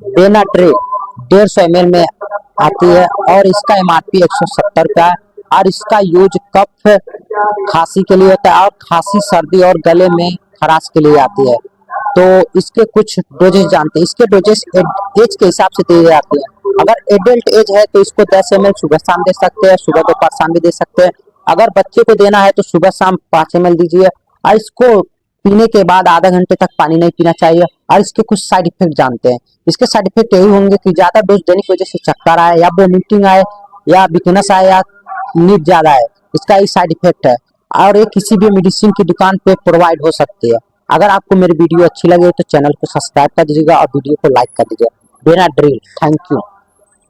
Benadryl 150 ml में आती है और इसका MRP 170 रुपया है। और इसका यूज कफ खांसी के लिए होता है और खांसी सर्दी और गले में खराश के लिए आती है। तो इसके कुछ डोजेस जानते हैं। इसके डोजेस एज के हिसाब से दिए जाते हैं। अगर एडल्ट एज है तो इसको 10 ml सुबह शाम दे सकते हैं, सुबह दोपहर शाम भी दे सकते हैं। अगर बच्चे को देना है तो सुबह शाम 5 ml दीजिए और इसको पीने के बाद आधा घंटे तक पानी नहीं पीना चाहिए। और इसके कुछ साइड इफेक्ट जानते हैं। इसके साइड इफेक्ट यही होंगे कि ज्यादा डोज देने की वजह से चक्कर आए या वोमिटिंग आए या वीकनेस आए या नींद ज्यादा है, इसका एक साइड इफेक्ट है। और ये किसी भी मेडिसिन की दुकान पे प्रोवाइड हो सकती है। अगर आपको मेरी वीडियो अच्छी लगे तो चैनल को सब्सक्राइब कर दीजिएगा और वीडियो को लाइक कर दीजिएगा। Benadryl, thank you.